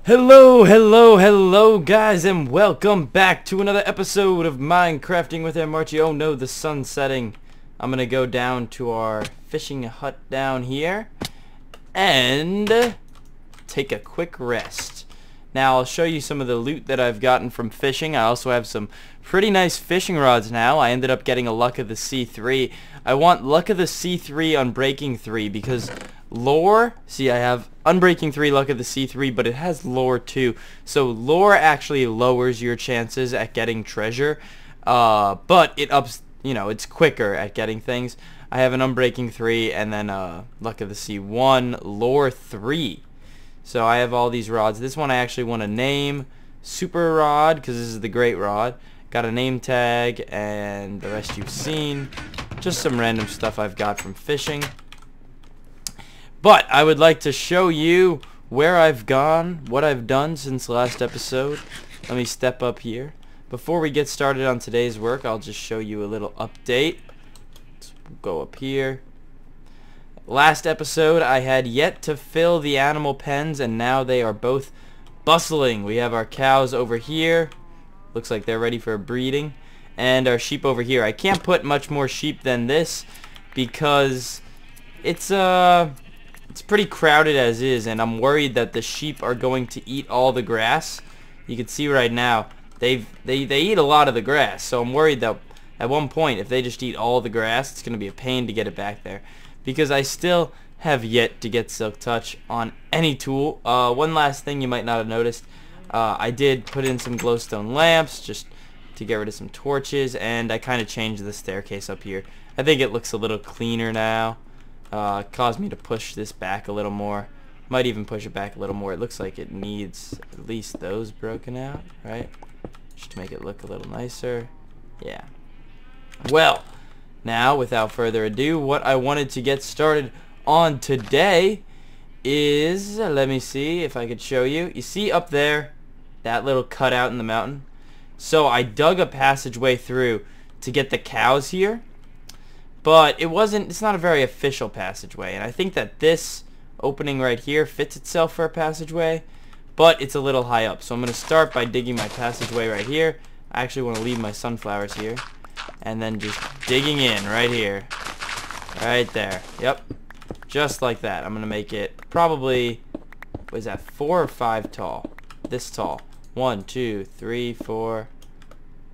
Hello guys, and welcome back to another episode of Minecrafting with Anmarchi. Oh no, the sun's setting. I'm gonna go down to our fishing hut down here and take a quick rest. Now I'll show you some of the loot that I've gotten from fishing. I also have some pretty nice fishing rods now. I ended up getting a Luck of the Sea 3. I want Luck of the Sea 3 Unbreaking 3 because lore, see I have Unbreaking 3, Luck of the Sea 3, but it has lore too. So lore actually lowers your chances at getting treasure, but it ups, it's quicker at getting things. I have an Unbreaking 3 and then Luck of the Sea 1, lore 3. So I have all these rods. This one I actually want to name Super Rod because this is the Great Rod. Got a name tag and the rest you've seen. Just some random stuff I've got from fishing. But I would like to show you where I've gone, what I've done since last episode. Let me step up here. Before we get started on today's work, I'll just show you a little update. Let's go up here. Last episode, I had yet to fill the animal pens, and now they are both bustling. We have our cows over here. Looks like they're ready for breeding. And our sheep over here. I can't put much more sheep than this because it's pretty crowded as is, and I'm worried that the sheep are going to eat all the grass. You can see right now they eat a lot of the grass, so I'm worried that at one point if they just eat all the grass, it's going to be a pain to get it back there. Because I still have yet to get Silk Touch on any tool. One last thing you might not have noticed, I did put in some glowstone lamps just to get rid of some torches, and I kind of changed the staircase up here. I think it looks a little cleaner now. It caused me to push this back a little more. Might even push it back a little more. It looks like it needs at least those broken out, right? Just to make it look a little nicer. Yeah. Well, now, without further ado, what I wanted to get started on today is, let me see if I could show you. You see up there, that little cutout in the mountain? So I dug a passageway through to get the cows here, but it's not a very official passageway, and I think that this opening right here fits itself for a passageway, but it's a little high up. So I'm going to start by digging my passageway right here. I actually want to leave my sunflowers here. And then just digging in right here. Right there. Yep. Just like that. I'm going to make it probably, what is that, 4 or 5 tall? This tall. 1, 2, 3, 4.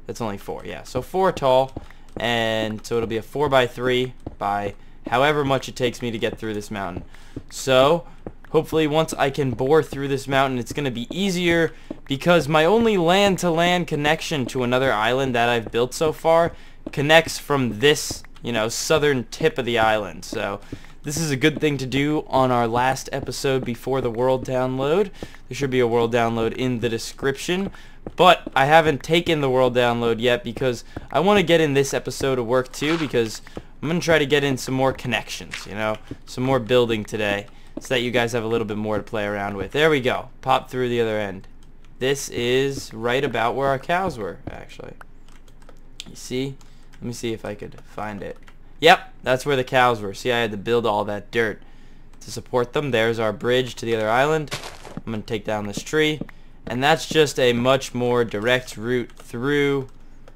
That's only 4, yeah. So 4 tall. And so it'll be a 4 by 3 by however much it takes me to get through this mountain. So hopefully once I can bore through this mountain, it's going to be easier because my only land-to-land connection to another island that I've built so far connects from this, southern tip of the island. So this is a good thing to do on our last episode before the world download. There should be a world download in the description. But I haven't taken the world download yet because I want to get in this episode of work too, because I'm going to try to get in some more connections, some more building today, so that you guys have a little bit more to play around with. There we go. Pop through the other end. This is right about where our cows were, actually. You see? Let me see if I could find it. Yep, that's where the cows were. See, I had to build all that dirt to support them. There's our bridge to the other island. I'm going to take down this tree. And that's just a much more direct route through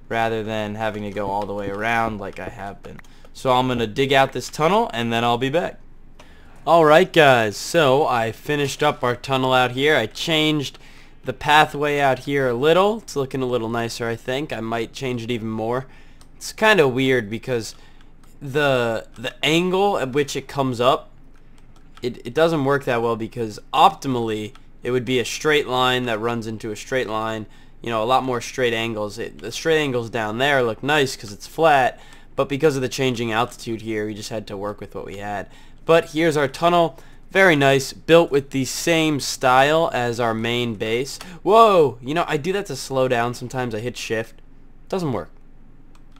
rather than having to go all the way around like I have been. So I'm going to dig out this tunnel and then I'll be back. Alright guys, so I finished up our tunnel out here. I changed the pathway out here a little. It's looking a little nicer, I think. I might change it even more. It's kind of weird because the angle at which it comes up, it doesn't work that well because optimally it would be a straight line that runs into a straight line. A lot more straight angles. The straight angles down there look nice because it's flat, but because of the changing altitude here, we just had to work with what we had. But here's our tunnel. Very nice. Built with the same style as our main base. Whoa! I do that to slow down sometimes. I hit shift. Doesn't work.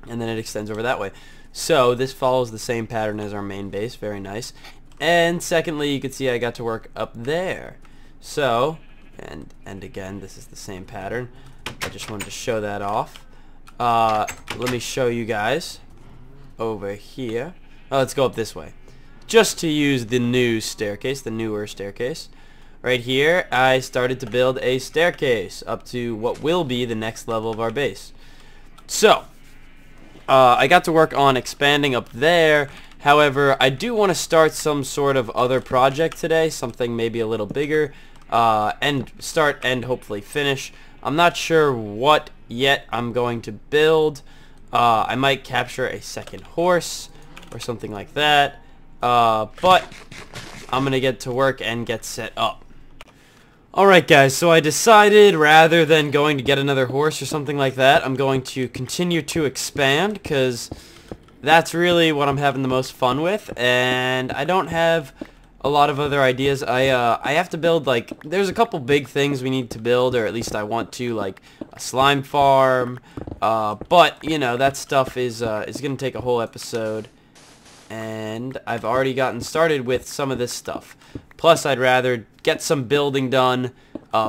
And then it extends over that way. So this follows the same pattern as our main base. Very nice. And secondly, you can see I got to work up there. So, and again, this is the same pattern. I just wanted to show that off. Let me show you guys over here. Let's go up this way. Just to use the new staircase, the newer staircase. right here, I started to build a staircase up to what will be the next level of our base. So, I got to work on expanding up there. However, I do want to start some sort of other project today, something maybe a little bigger, and hopefully finish. I'm not sure what yet I'm going to build. I might capture a second horse or something like that, but I'm gonna get to work and get set up. Alright guys, so I decided rather than going to get another horse or something like that, I'm going to continue to expand, because that's really what I'm having the most fun with, and I don't have a lot of other ideas. I have to build, like, there's a couple big things we need to build, or at least I want to, like a slime farm, but, you know, that stuff is gonna take a whole episode, and I've already gotten started with some of this stuff. Plus, I'd rather get some building done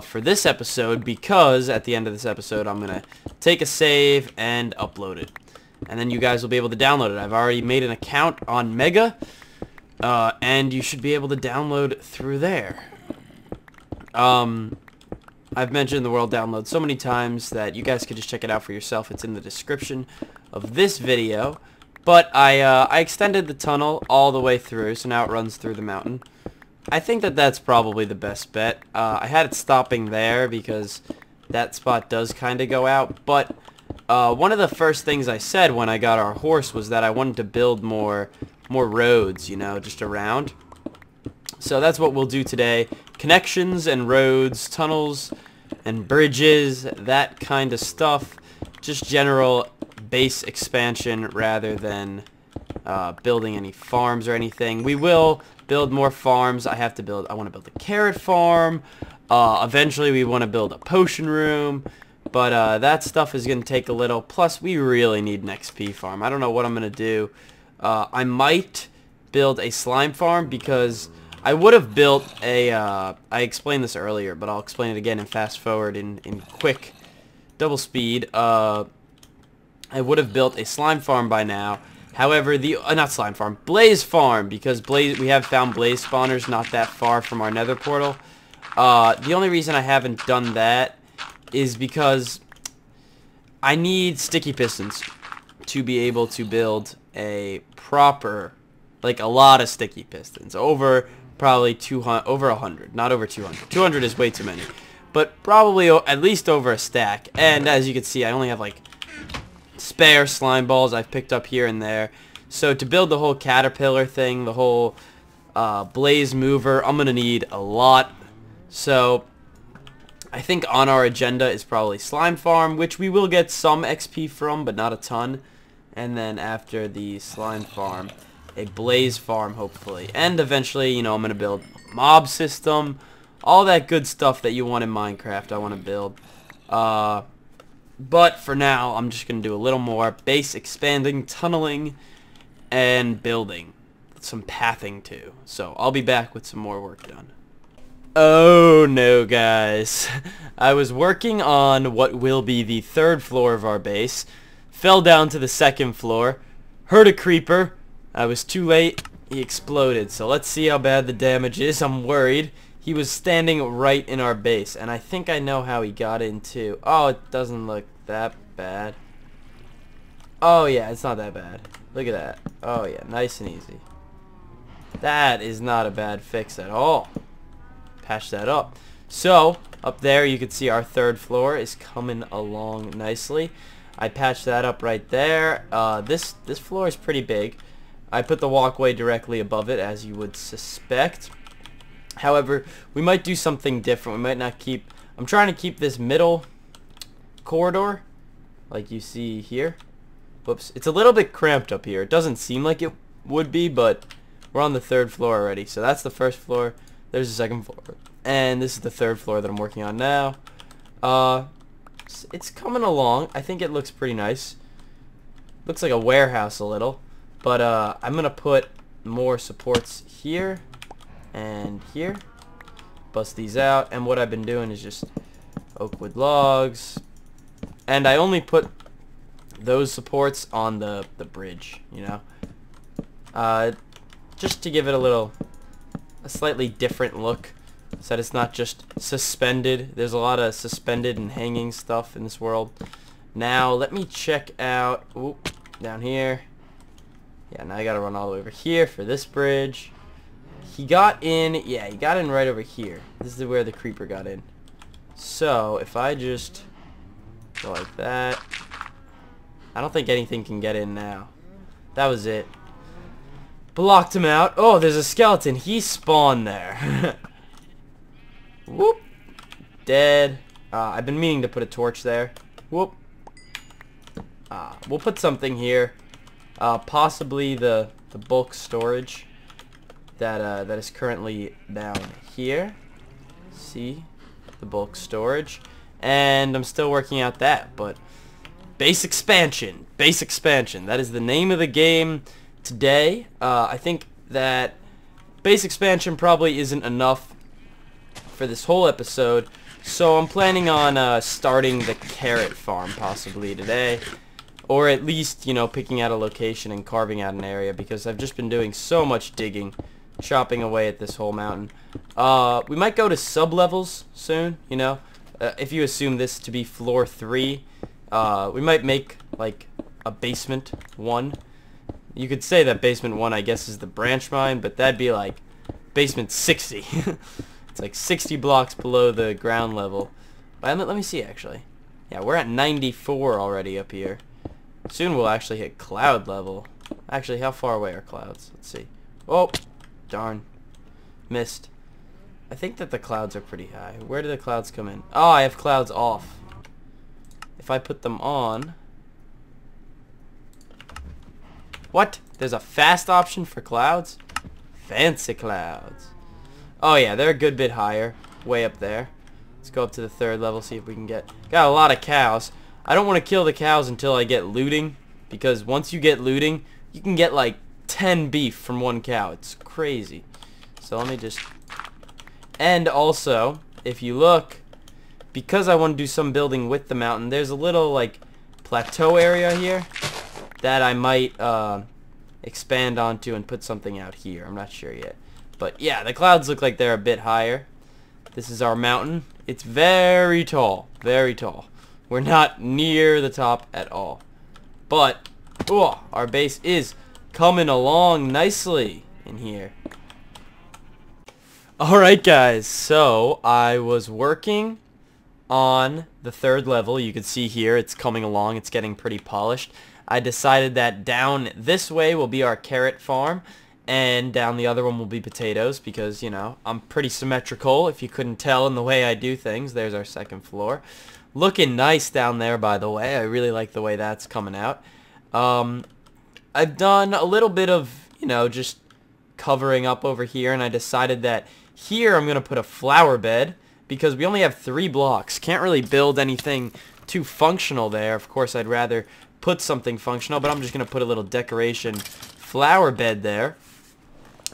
for this episode, because at the end of this episode, I'm going to take a save and upload it. And then you guys will be able to download it. I've already made an account on Mega, and you should be able to download through there. I've mentioned the world download so many times that you guys could just check it out for yourself. It's in the description of this video. But I extended the tunnel all the way through, so now it runs through the mountain. I think that that's probably the best bet. I had it stopping there because that spot does kind of go out, but one of the first things I said when I got our horse was that I wanted to build more roads, you know, just around. So that's what we'll do today. Connections and roads, tunnels and bridges, that kind of stuff. Just general base expansion rather than building any farms or anything. We will build more farms. I want to build a carrot farm. Eventually we want to build a potion room, but that stuff is going to take a little. Plus we really need an XP farm. I don't know what I'm going to do. I might build a slime farm, because I would have built a I explained this earlier, but I'll explain it again and fast forward in quick double speed. I would have built a slime farm by now. However, not slime farm, blaze farm, because we have found blaze spawners not that far from our nether portal. The only reason I haven't done that is because I need sticky pistons to be able to build a proper, like a lot of sticky pistons, over probably 200, over 100, not over 200. 200 is way too many, but probably at least over a stack. And as you can see, I only have like spare slime balls I've picked up here and there. So to build the whole caterpillar thing, the whole blaze mover, I'm gonna need a lot. So I think on our agenda is probably slime farm, which we will get some XP from, but not a ton. And then after the slime farm, a blaze farm hopefully, and eventually, you know, I'm gonna build a mob system, all that good stuff that you want in Minecraft. I want to build. But for now, I'm just going to do a little more base expanding, tunneling, and building. Some pathing too. So I'll be back with some more work done. Oh no, guys. I was working on what will be the 3rd floor of our base. Fell down to the 2nd floor. Heard a creeper. I was too late. He exploded. So let's see how bad the damage is. I'm worried. He was standing right in our base, and I think I know how he got in too. Oh, it doesn't look that bad. Oh yeah, it's not that bad. Look at that. Oh yeah, nice and easy. That is not a bad fix at all. Patch that up. So, up there you can see our 3rd floor is coming along nicely. I patched that up right there. This floor is pretty big. I put the walkway directly above it, as you would suspect. However, we might do something different. We might not keep... I'm trying to keep this middle corridor, like you see here. Whoops. It's a little bit cramped up here. It doesn't seem like it would be, but we're on the 3rd floor already. So that's the 1st floor. There's the 2nd floor. And this is the 3rd floor that I'm working on now. It's coming along. I think it looks pretty nice. Looks like a warehouse a little. But I'm going to put more supports here and here. Bust these out. And what I've been doing is just oak wood logs. And I only put those supports on the bridge, you know. Just to give it a slightly different look. so that it's not just suspended. There's a lot of suspended and hanging stuff in this world. Now let me check out, oop, down here. Yeah, now I gotta run all the way over here for this bridge. He got in, yeah, he got in right over here. This is where the creeper got in. So if I just go like that, I don't think anything can get in now. That was it. Blocked him out. Oh, there's a skeleton. He spawned there. Whoop. Dead. I've been meaning to put a torch there. Whoop. We'll put something here. Possibly the bulk storage that is currently down here. See? The bulk storage. And I'm still working out that, but base expansion. Base expansion. That is the name of the game today. I think that base expansion probably isn't enough for this whole episode, so I'm planning on starting the carrot farm possibly today, or at least, you know, picking out a location and carving out an area, because I've just been doing so much digging, chopping away at this whole mountain. We might go to sub-levels soon, you know, if you assume this to be floor 3. We might make like a basement 1. You could say that basement 1, I guess, is the branch mine, but that'd be like basement 60. It's like 60 blocks below the ground level. But let me see, actually. Yeah, we're at 94 already up here. Soon we'll actually hit cloud level. Actually, how far away are clouds? Let's see. Oh, darn. Missed. I think that the clouds are pretty high. Where do the clouds come in? Oh, I have clouds off. If I put them on... What? There's a fast option for clouds? Fancy clouds. Oh yeah, they're a good bit higher. Way up there. Let's go up to the 3rd level, see if we can get... Got a lot of cows. I don't want to kill the cows until I get looting, because once you get looting, you can get like 10 beef from 1 cow. It's crazy. So let me just... And also, if you look, because I want to do some building with the mountain, there's a little like plateau area here that I might expand onto and put something out here. I'm not sure yet. But yeah, the clouds look like they're a bit higher. This is our mountain. It's very tall. Very tall. We're not near the top at all. But, oh, our base is coming along nicely in here. Alright guys, so I was working on the 3rd level. You can see here it's coming along. It's getting pretty polished. I decided that down this way will be our carrot farm, and down the other one will be potatoes, because, you know, I'm pretty symmetrical, if you couldn't tell in the way I do things. There's our 2nd floor. Looking nice down there, by the way. I really like the way that's coming out. I've done a little bit of, you know, just covering up over here, and I decided that here I'm going to put a flower bed, because we only have 3 blocks. Can't really build anything too functional there. Of course, I'd rather put something functional, but I'm just going to put a little decoration flower bed there.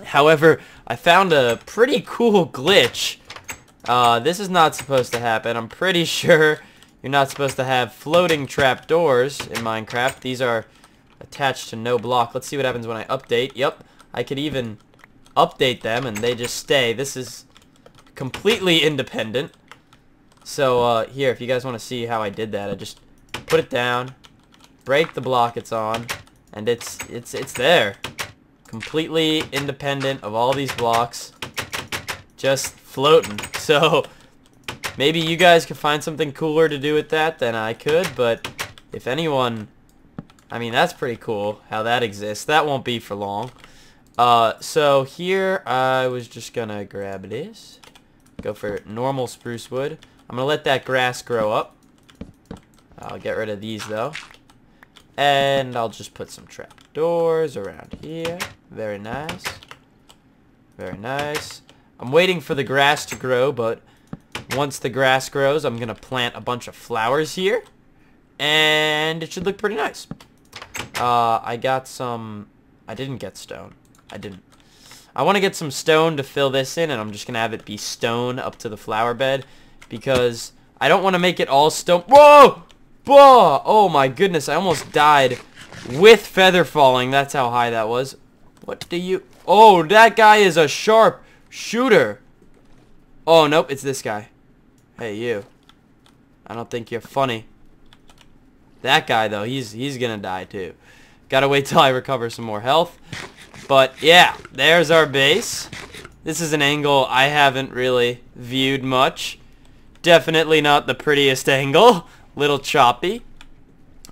However, I found a pretty cool glitch. This is not supposed to happen. I'm pretty sure you're not supposed to have floating trapdoors in Minecraft. These are attached to no block. Let's see what happens when I update. Yep, I could even update them and they just stay. This is completely independent. So here, if you guys want to see how I did that, I just put it down, break the block it's on, and it's there. Completely independent of all these blocks, just floating. So maybe you guys could find something cooler to do with that than I could, but if anyone, I mean, that's pretty cool how that exists. That won't be for long. So here I was just gonna grab this, go for normal spruce wood. I'm gonna let that grass grow up. I'll get rid of these though. And I'll just put some trapdoors around here. Very nice. Very nice. I'm waiting for the grass to grow, but once the grass grows, I'm going to plant a bunch of flowers here. And it should look pretty nice. I got some... I didn't get stone. I didn't. I want to get some stone to fill this in, and I'm just going to have it be stone up to the flower bed, because I don't want to make it all stone. Whoa! Whoa! Oh my goodness, I almost died with feather falling. That's how high that was. What do you... Oh, that guy is a sharp shooter. Oh, nope, it's this guy. Hey, you. I don't think you're funny. That guy, though, he's gonna die, too. Gotta wait till I recover some more health. But, yeah, there's our base. This is an angle I haven't really viewed much. Definitely not the prettiest angle. Little choppy.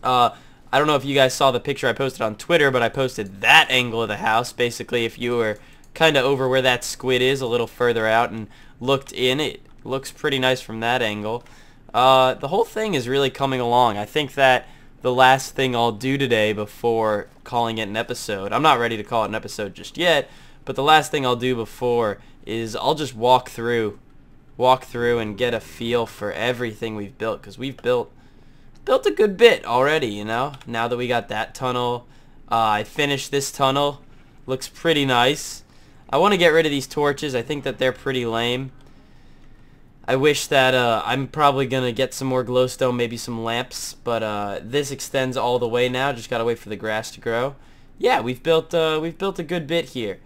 I don't know if you guys saw the picture I posted on Twitter, but I posted that angle of the house. Basically, if you were kind of over where that squid is, a little further out, and looked in, it looks pretty nice from that angle. The whole thing is really coming along. I think that the last thing I'll do today before calling it an episode, I'm not ready to call it an episode just yet, but the last thing I'll do before is I'll just walk through and get a feel for everything we've built, because we've built a good bit already, you know. Now that we got that tunnel, I finished this tunnel. Looks pretty nice. I want to get rid of these torches. I think that they're pretty lame. I wish that I'm probably gonna get some more glowstone, maybe some lamps, but this extends all the way now. Just gotta wait for the grass to grow. Yeah, we've built a good bit here.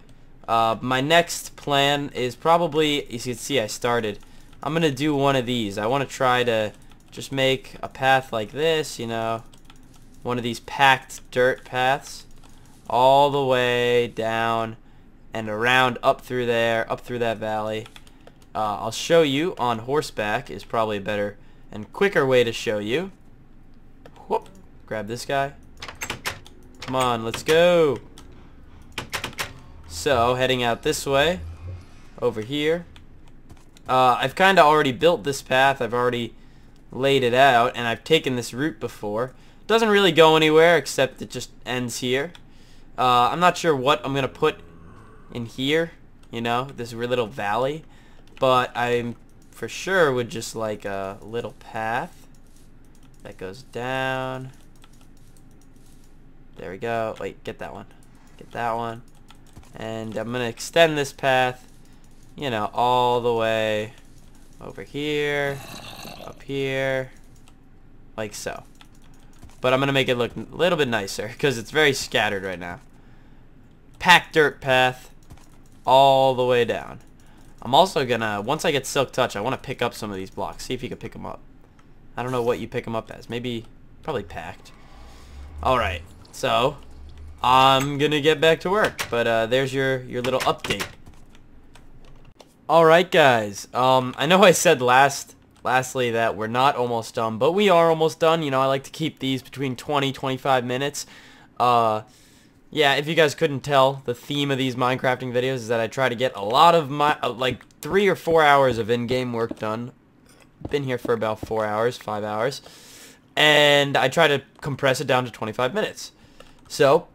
My next plan is probably, as you can see, I started. I'm gonna do one of these. I want to try to just make a path like this, you know, one of these packed dirt paths, all the way down and around, up through there, up through that valley. I'll show you on horseback is probably a better and quicker way to show you. Whoop! Grab this guy. Come on, let's go. So, heading out this way, over here. I've kind of already built this path. I've already laid it out, and I've taken this route before. Doesn't really go anywhere, except it just ends here. I'm not sure what I'm going to put in here, you know, this little valley. But I for sure would just like a little path that goes down. There we go. Wait, get that one. Get that one. And I'm going to extend this path, you know, all the way over here, up here, like so. But I'm going to make it look a little bit nicer because it's very scattered right now. Packed dirt path all the way down. I'm also gonna, once I get Silk Touch, I want to pick up some of these blocks. See if you can pick them up. I don't know what you pick them up as. Maybe, probably packed. Alright, so I'm gonna get back to work. But there's your little update. Alright guys, I know I said lastly that we're not almost done, but we are almost done. You know, I like to keep these between 20-25 minutes. Yeah, if you guys couldn't tell, the theme of these Minecrafting videos is that I try to get a lot of my, like 3 or 4 hours of in-game work done. Been here for about 4 hours, 5 hours. And I try to compress it down to 25 minutes. So,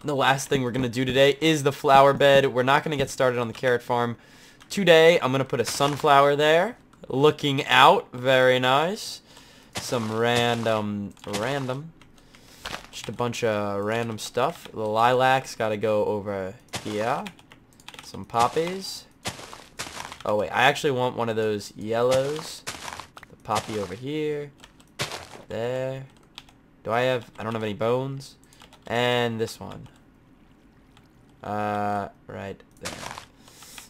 the last thing we're going to do today is the flower bed. We're not going to get started on the carrot farm today. I'm going to put a sunflower there. Looking out. Very nice. Some random. Just a bunch of random stuff. The lilacs gotta go over here. Some poppies. Oh wait, I actually want one of those yellows. The poppy over here. There. I don't have any bones. And this one. Right there.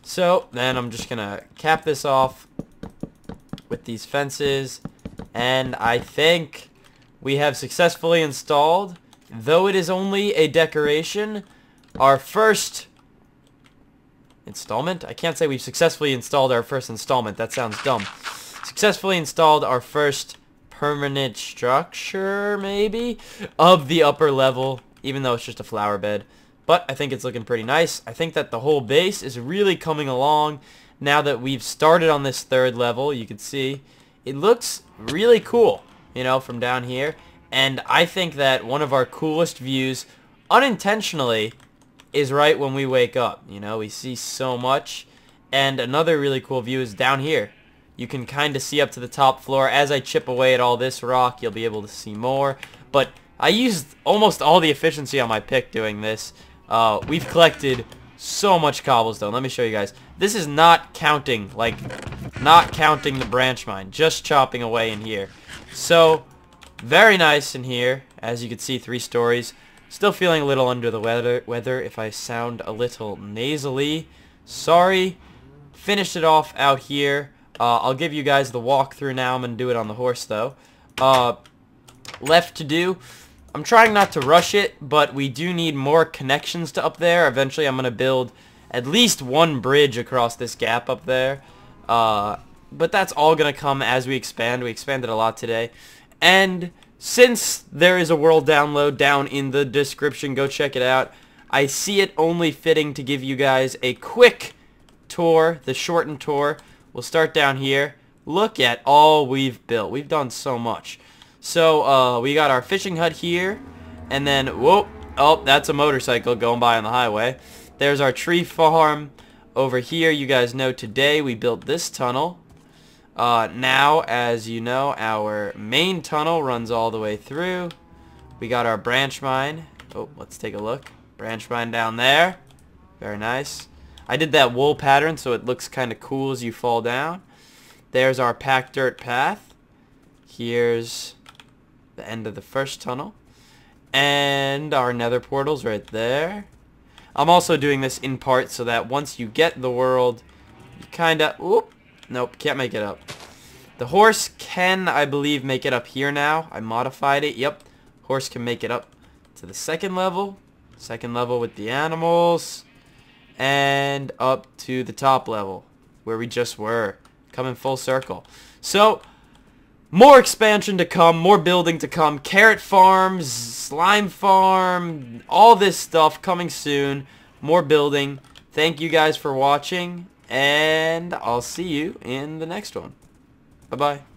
So, then I'm just gonna cap this off with these fences. And I think we have successfully installed, though it is only a decoration, our first installment. I can't say we've successfully installed our first installment. That sounds dumb. Successfully installed our first permanent structure, maybe, of the upper level, even though it's just a flower bed. But I think it's looking pretty nice. I think that the whole base is really coming along. Now that we've started on this third level, you can see it looks really cool, you know, from down here. And I think that one of our coolest views, unintentionally, is right when we wake up. You know, we see so much. And another really cool view is down here. You can kind of see up to the top floor. As I chip away at all this rock, you'll be able to see more. But I used almost all the efficiency on my pick doing this. We've collected so much cobblestone. Let me show you guys. This is not counting, like, not counting the branch mine. Just chopping away in here. So, very nice in here. As you can see, 3 stories. Still feeling a little under the weather if I sound a little nasally. Sorry. finished it off out here. I'll give you guys the walkthrough now. I'm going to do it on the horse, though. Left to do. I'm trying not to rush it, but we do need more connections to up there. Eventually, I'm going to build at least one bridge across this gap up there. But that's all going to come as we expand. We expanded a lot today. And since there is a world download down in the description, go check it out. I see it only fitting to give you guys a quick tour, the shortened tour. We'll start down here. Look at all we've built. We've done so much. So, we got our fishing hut here. And then, whoa, oh, that's a motorcycle going by on the highway. There's our tree farm. Over here, you guys know today we built this tunnel. Now, as you know, our main tunnel runs all the way through. We got our branch mine. Oh, let's take a look. Branch mine down there. Very nice. I did that wool pattern so it looks kind of cool as you fall down. There's our packed dirt path. Here's the end of the first tunnel. And our nether portal's right there. I'm also doing this in part so that once you get the world, you kind of... Oop. Nope, can't make it up. The horse can, I believe, make it up here now. I modified it. Yep. Horse can make it up to the second level. Second level with the animals. And up to the top level where we just were. Coming full circle. So, more expansion to come. More building to come. Carrot farms, slime farm, all this stuff coming soon. More building. Thank you guys for watching. And I'll see you in the next one. Bye-bye.